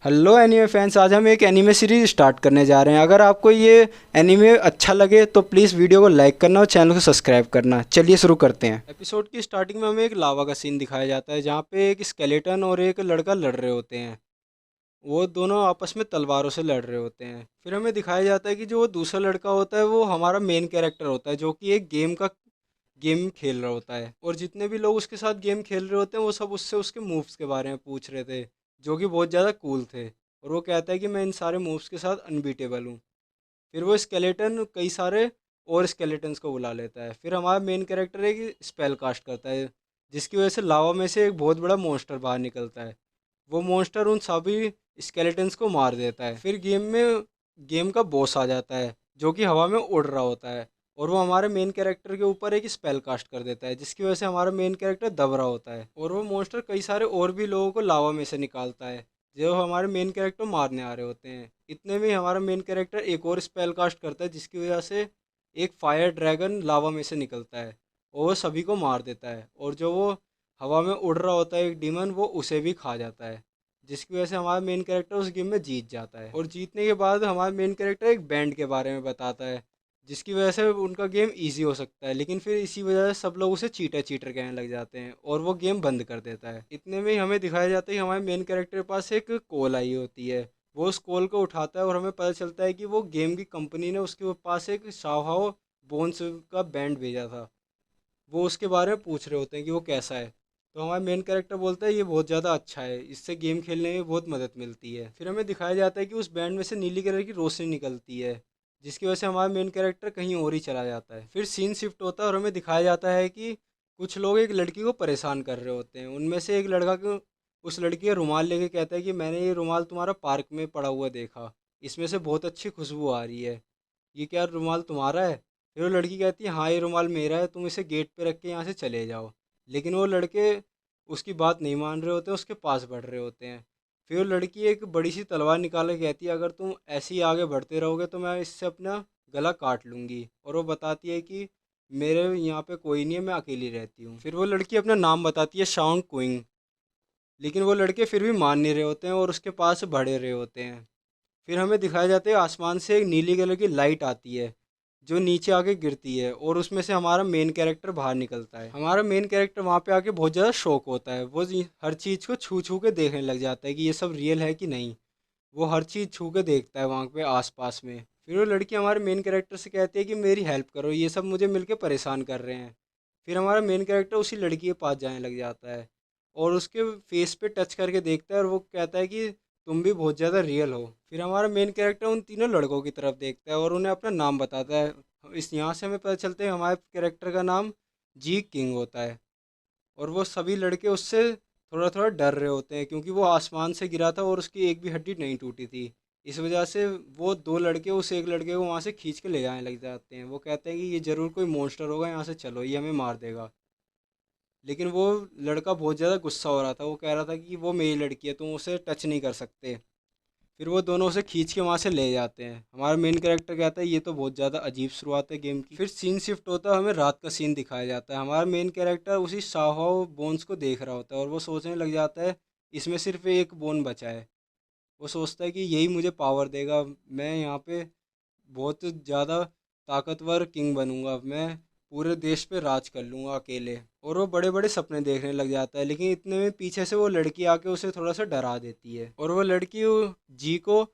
Hello anime fans, आज हम एक एनीमे सीरीज स्टार्ट करने जा रहे हैं। अगर आपको ये एनीमे अच्छा लगे तो प्लीज़ वीडियो को लाइक करना और चैनल को सब्सक्राइब करना। चलिए शुरू करते हैं। एपिसोड की स्टार्टिंग में हमें एक लावा का सीन दिखाया जाता है जहाँ पे एक स्केलेटन और एक लड़का लड़ रहे होते हैं। वो दोनों आपस में तलवारों से लड़ रहे होते हैं। फिर हमें दिखाया जाता है कि जो वो दूसरा लड़का होता है वो हमारा मेन कैरेक्टर होता है, जो कि एक गेम खेल रहा होता है। और जितने भी लोग उसके साथ गेम खेल रहे होते हैं वो सब उससे उसके मूव्स के बारे में पूछ रहे थे, जो कि बहुत ज़्यादा कूल थे। और वो कहता है कि मैं इन सारे मूव्स के साथ अनबीटेबल हूँ। फिर वो स्केलेटन कई सारे और स्केलेटन्स को बुला लेता है। फिर हमारा मेन कैरेक्टर एक स्पेल कास्ट करता है, जिसकी वजह से लावा में से एक बहुत बड़ा मॉन्स्टर बाहर निकलता है। वो मॉन्स्टर उन सभी स्केलेटन्स को मार देता है। फिर गेम का बॉस आ जाता है, जो कि हवा में उड़ रहा होता है। और वो हमारे मेन कैरेक्टर के ऊपर एक स्पेल कास्ट कर देता है, जिसकी वजह से हमारा मेन कैरेक्टर दब रहा होता है। और वो मॉन्स्टर कई सारे और भी लोगों को लावा में से निकालता है, जो हमारे मेन कैरेक्टर मारने आ रहे होते हैं। इतने में हमारा मेन कैरेक्टर एक और स्पेल कास्ट करता है, जिसकी वजह से एक फायर ड्रैगन लावा में से निकलता है और वो सभी को मार देता है। और जो वो हवा में उड़ रहा होता है एक डीमन, वो उसे भी खा जाता है, जिसकी वजह से हमारा मेन कैरेक्टर उस गेम में जीत जाता है। और जीतने के बाद हमारा मेन कैरेक्टर एक बैंड के बारे में बताता है, जिसकी वजह से उनका गेम इजी हो सकता है। लेकिन फिर इसी वजह से सब लोग उसे चीटर चीटर कहने लग जाते हैं और वो गेम बंद कर देता है। इतने में ही हमें दिखाया जाता है कि हमारे मेन कैरेक्टर के पास एक कॉल आई होती है। वो उस कॉल को उठाता है और हमें पता चलता है कि वो गेम की कंपनी ने उसके पास एक शाओहाओ बोन्स का बैंड भेजा था। वो उसके बारे में पूछ रहे होते हैं कि वो कैसा है। तो हमारा मेन कैरेक्टर बोलता है ये बहुत ज़्यादा अच्छा है, इससे गेम खेलने में बहुत मदद मिलती है। फिर हमें दिखाया जाता है कि उस बैंड में से नीली कलर की रोशनी निकलती है, जिसकी वजह से हमारा मेन कैरेक्टर कहीं और ही चला जाता है। फिर सीन शिफ्ट होता है और हमें दिखाया जाता है कि कुछ लोग एक लड़की को परेशान कर रहे होते हैं। उनमें से एक लड़का को उस लड़की का रुमाल लेके कहता है कि मैंने ये रुमाल तुम्हारा पार्क में पड़ा हुआ देखा, इसमें से बहुत अच्छी खुशबू आ रही है, ये क्या रुमाल तुम्हारा है? फिर वो लड़की कहती है हाँ ये रुमाल मेरा है, तुम इसे गेट पे रख के यहाँ से चले जाओ। लेकिन वो लड़के उसकी बात नहीं मान रहे होते हैं, उसके पास बढ़ रहे होते हैं। फिर वो लड़की एक बड़ी सी तलवार निकाल के कहती है अगर तुम ऐसे ही आगे बढ़ते रहोगे तो मैं इससे अपना गला काट लूँगी। और वो बताती है कि मेरे यहाँ पे कोई नहीं है, मैं अकेली रहती हूँ। फिर वो लड़की अपना नाम बताती है, शाओंग क्विंग। लेकिन वो लड़के फिर भी मान नहीं रहे होते हैं और उसके पास बढ़े रहे होते हैं। फिर हमें दिखाया जाता है आसमान से एक नीली कलर की लाइट आती है, जो नीचे आके गिरती है और उसमें से हमारा मेन कैरेक्टर बाहर निकलता है। हमारा मेन कैरेक्टर वहाँ पे आके बहुत ज़्यादा शौक होता है। वो हर चीज़ को छू छू के देखने लग जाता है कि ये सब रियल है कि नहीं। वो हर चीज़ छू के देखता है वहाँ पे आसपास में। फिर वो लड़की हमारे मेन कैरेक्टर से कहती है कि मेरी हेल्प करो, ये सब मुझे मिलके परेशान कर रहे हैं। फिर हमारा मेन कैरेक्टर उसी लड़की के पास जाने लग जाता है और उसके फेस पे टच करके देखता है और वो कहता है कि तुम भी बहुत ज़्यादा रियल हो। फिर हमारा मेन कैरेक्टर उन तीनों लड़कों की तरफ देखता है और उन्हें अपना नाम बताता है। इस यहाँ से हमें पता चलता है हमारे कैरेक्टर का नाम जी किंग होता है। और वो सभी लड़के उससे थोड़ा थोड़ा डर रहे होते हैं, क्योंकि वो आसमान से गिरा था और उसकी एक भी हड्डी नहीं टूटी थी। इस वजह से वो दो लड़के उस एक लड़के को वहाँ से खींच के ले जाने लग जाते हैं। वो कहते हैं कि ये ज़रूर कोई मॉन्स्टर होगा, यहाँ से चलो, ये हमें मार देगा। लेकिन वो लड़का बहुत ज़्यादा गुस्सा हो रहा था, वो कह रहा था कि वो मेरी लड़की है, तुम उसे टच नहीं कर सकते। फिर वो दोनों उसे खींच के वहाँ से ले जाते हैं। हमारा मेन कैरेक्टर कहता है ये तो बहुत ज़्यादा अजीब शुरुआत है गेम की। फिर सीन शिफ्ट होता है, हमें रात का सीन दिखाया जाता है। हमारा मेन कैरेक्टर उसी शाहो बोन्स को देख रहा होता है और वो सोचने लग जाता है इसमें सिर्फ एक बोन बचा है। वो सोचता है कि यही मुझे पावर देगा, मैं यहाँ पे बहुत ज़्यादा ताकतवर किंग बनूंगा, मैं पूरे देश पे राज कर लूँगा अकेले। और वो बड़े बड़े सपने देखने लग जाता है। लेकिन इतने में पीछे से वो लड़की आके उसे थोड़ा सा डरा देती है और वो लड़की जी को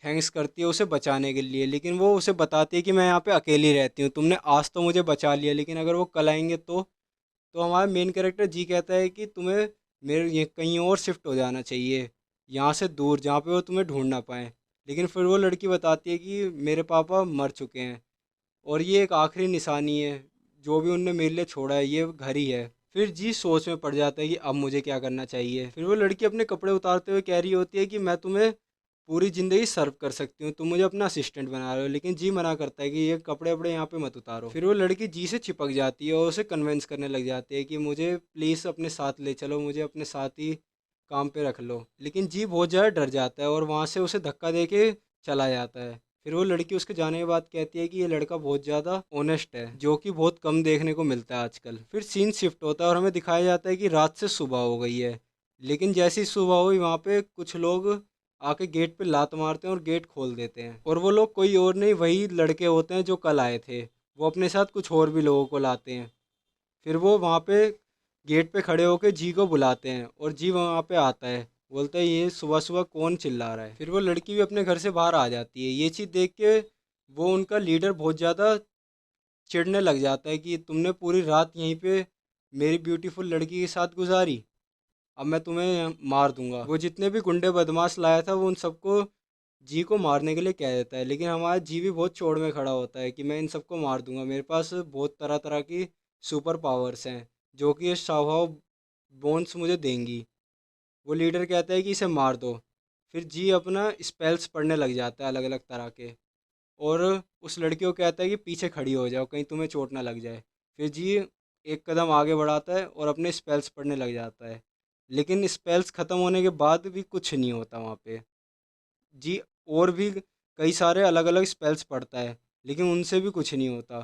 थैंक्स करती है उसे बचाने के लिए। लेकिन वो उसे बताती है कि मैं यहाँ पे अकेली रहती हूँ, तुमने आज तो मुझे बचा लिया, लेकिन अगर वो कल आएंगे तो हमारा मेन कैरेक्टर जी कहता है कि तुम्हें मेरे ये कहीं और शिफ्ट हो जाना चाहिए, यहाँ से दूर, जहाँ पे वो तुम्हें ढूंढ ना पाए। लेकिन फिर वो लड़की बताती है कि मेरे पापा मर चुके हैं और ये एक आखिरी निशानी है, जो भी उनने मेरे लिए छोड़ा है ये घर ही है। फिर जी सोच में पड़ जाता है कि अब मुझे क्या करना चाहिए। फिर वो लड़की अपने कपड़े उतारते हुए कह रही होती है कि मैं तुम्हें पूरी ज़िंदगी सर्व कर सकती हूँ, तुम मुझे अपना असिस्टेंट बना रहे हो। लेकिन जी मना करता है कि ये कपड़े वपड़े यहाँ पे मत उतारो। फिर वो लड़की जी से चिपक जाती है और उसे कन्विंस करने लग जाती है कि मुझे प्लीज़ अपने साथ ले चलो, मुझे अपने साथ ही काम पे रख लो। लेकिन जी बहुत ज़्यादा डर जाता है और वहाँ से उसे धक्का दे के चला जाता है। फिर वो लड़की उसके जाने के बाद कहती है कि ये लड़का बहुत ज़्यादा ऑनेस्ट है, जो कि बहुत कम देखने को मिलता है आजकल। फिर सीन शिफ्ट होता है और हमें दिखाया जाता है कि रात से सुबह हो गई है। लेकिन जैसी सुबह हुई वहाँ पे कुछ लोग आके गेट पे लात मारते हैं और गेट खोल देते हैं। और वो लोग कोई और नहीं, वही लड़के होते हैं जो कल आए थे। वो अपने साथ कुछ और भी लोगों को लाते हैं। फिर वो वहाँ पे गेट पे खड़े होकर जी को बुलाते हैं और जी वहाँ पे आता है। बोलता है ये सुबह सुबह कौन चिल्ला रहा है। फिर वो लड़की भी अपने घर से बाहर आ जाती है। ये चीज़ देख के वो उनका लीडर बहुत ज़्यादा चिढ़ने लग जाता है कि तुमने पूरी रात यहीं पे मेरी ब्यूटीफुल लड़की के साथ गुजारी, अब मैं तुम्हें मार दूंगा। वो जितने भी गुंडे बदमाश लाया था वो उन सबको जी को मारने के लिए कह देता है। लेकिन हमारा जी भी बहुत चौड़ में खड़ा होता है कि मैं इन सबको मार दूंगा, मेरे पास बहुत तरह तरह की सुपर पावर्स हैं जो कि ये शाओहाओ बोन्स मुझे देंगी। वो लीडर कहता है कि इसे मार दो। फिर जी अपना स्पेल्स पढ़ने लग जाता है अलग अलग तरह के, और उस लड़की को कहता है कि पीछे खड़ी हो जाओ कहीं तुम्हें चोट ना लग जाए। फिर जी एक कदम आगे बढ़ाता है और अपने स्पेल्स पढ़ने लग जाता है। लेकिन स्पेल्स ख़त्म होने के बाद भी कुछ नहीं होता वहाँ पे। जी और भी कई सारे अलग अलग स्पेल्स पढ़ता है लेकिन उनसे भी कुछ नहीं होता।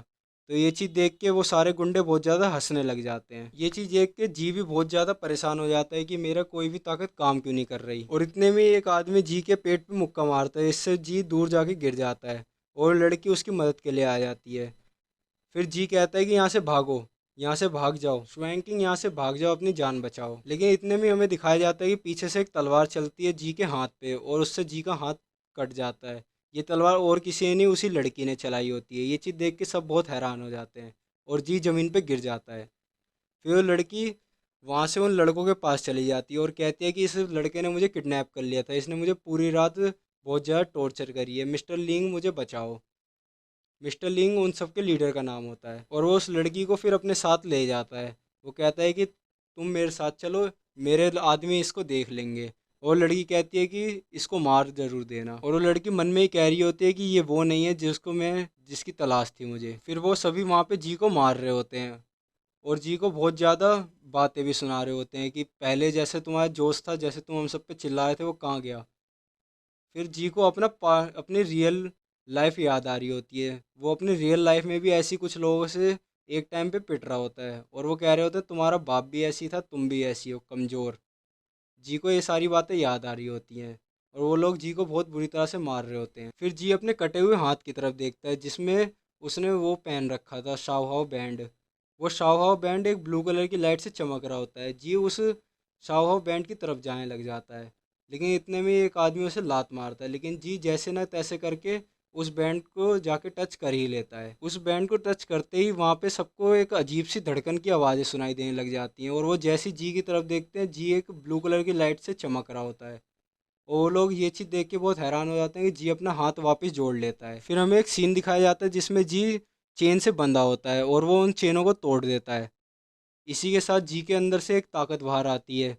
तो ये चीज़ देख के वो सारे गुंडे बहुत ज़्यादा हंसने लग जाते हैं। ये चीज़ देख के जी भी बहुत ज़्यादा परेशान हो जाता है कि मेरा कोई भी ताकत काम क्यों नहीं कर रही। और इतने में एक आदमी जी के पेट पे मुक्का मारता है, इससे जी दूर जाके गिर जाता है और लड़की उसकी मदद के लिए आ जाती है। फिर जी कहता है कि यहाँ से भागो, यहाँ से भाग जाओ स्वैंकिंग, यहाँ से भाग जाओ, अपनी जान बचाओ। लेकिन इतने में हमें दिखाया जाता है कि पीछे से एक तलवार चलती है जी के हाथ पे और उससे जी का हाथ कट जाता है। ये तलवार और किसी ने नहीं, उसी लड़की ने चलाई होती है। ये चीज़ देख के सब बहुत हैरान हो जाते हैं और जी ज़मीन पे गिर जाता है। फिर वो लड़की वहाँ से उन लड़कों के पास चली जाती है और कहती है कि इस लड़के ने मुझे किडनैप कर लिया था, इसने मुझे पूरी रात बहुत ज़्यादा टॉर्चर करी है, मिस्टर लिंग मुझे बचाओ। मिस्टर लिंग उन सब के लीडर का नाम होता है और वो उस लड़की को फिर अपने साथ ले जाता है। वो कहता है कि तुम मेरे साथ चलो, मेरे आदमी इसको देख लेंगे। और लड़की कहती है कि इसको मार जरूर देना। और वो लड़की मन में ही कह रही होती है कि ये वो नहीं है जिसकी तलाश थी मुझे। फिर वो सभी वहाँ पे जी को मार रहे होते हैं और जी को बहुत ज़्यादा बातें भी सुना रहे होते हैं कि पहले जैसे तुम्हारा जोश था, जैसे तुम हम सब पे चिल्लाए थे, वो कहाँ गया। फिर जी को अपनी रियल लाइफ याद आ रही होती है। वो अपनी रियल लाइफ में भी ऐसी कुछ लोगों से एक टाइम पे पिट रहा होता है और वो कह रहे होते हैं तुम्हारा बाप भी ऐसी था, तुम भी ऐसी हो कमज़ोर। जी को ये सारी बातें याद आ रही होती हैं और वो लोग जी को बहुत बुरी तरह से मार रहे होते हैं। फिर जी अपने कटे हुए हाथ की तरफ देखता है जिसमें उसने वो पहन रखा था शाओहाओ बैंड। वो शाओहाओ बैंड एक ब्लू कलर की लाइट से चमक रहा होता है। जी उस शाओहाओ बैंड की तरफ जाने लग जाता है लेकिन इतने में एक आदमी उसे लात मारता है। लेकिन जी जैसे न तैसे करके उस बैंड को जाके टच कर ही लेता है। उस बैंड को टच करते ही वहाँ पे सबको एक अजीब सी धड़कन की आवाज़ें सुनाई देने लग जाती हैं और वो जैसी जी की तरफ देखते हैं जी एक ब्लू कलर की लाइट से चमक रहा होता है। और वो लोग ये चीज़ देख के बहुत हैरान हो जाते हैं कि जी अपना हाथ वापस जोड़ लेता है। फिर हमें एक सीन दिखाया जाता है जिसमें जी चेन से बंधा होता है और वो उन चेनों को तोड़ देता है। इसी के साथ जी के अंदर से एक ताकत बाहर आती है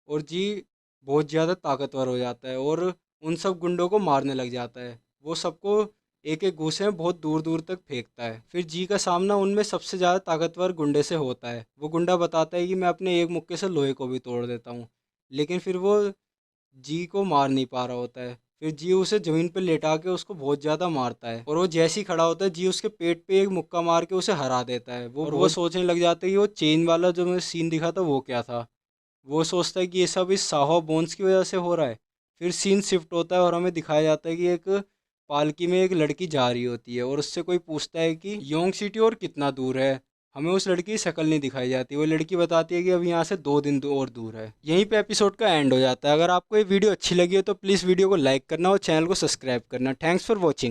और जी बहुत ज़्यादा ताकतवर हो जाता है और उन सब गुंडों को मारने लग जाता है। वो सबको एक एक घूंसे में बहुत दूर दूर तक फेंकता है। फिर जी का सामना उनमें सबसे ज़्यादा ताकतवर गुंडे से होता है। वो गुंडा बताता है कि मैं अपने एक मुक्के से लोहे को भी तोड़ देता हूँ। लेकिन फिर वो जी को मार नहीं पा रहा होता है। फिर जी उसे ज़मीन पर लेटा के उसको बहुत ज़्यादा मारता है और वो जैसे ही खड़ा होता है जी उसके पेट पे एक मुक्का मार के उसे हरा देता है। वो सोचने लग जाता है कि वो चेन वाला जो मुझे सीन दिखा था वो क्या था। वो सोचता है कि ये सब इस साहो बोन्स की वजह से हो रहा है। फिर सीन शिफ्ट होता है और हमें दिखाया जाता है कि एक पालकी में एक लड़की जा रही होती है और उससे कोई पूछता है कि योंग सिटी और कितना दूर है। हमें उस लड़की की शक्ल नहीं दिखाई जाती। वो लड़की बताती है कि अब यहाँ से 2 दिन और दूर है। यहीं पे एपिसोड का एंड हो जाता है। अगर आपको ये वीडियो अच्छी लगी हो तो प्लीज़ वीडियो को लाइक करना और चैनल को सब्सक्राइब करना। Thanks for watching.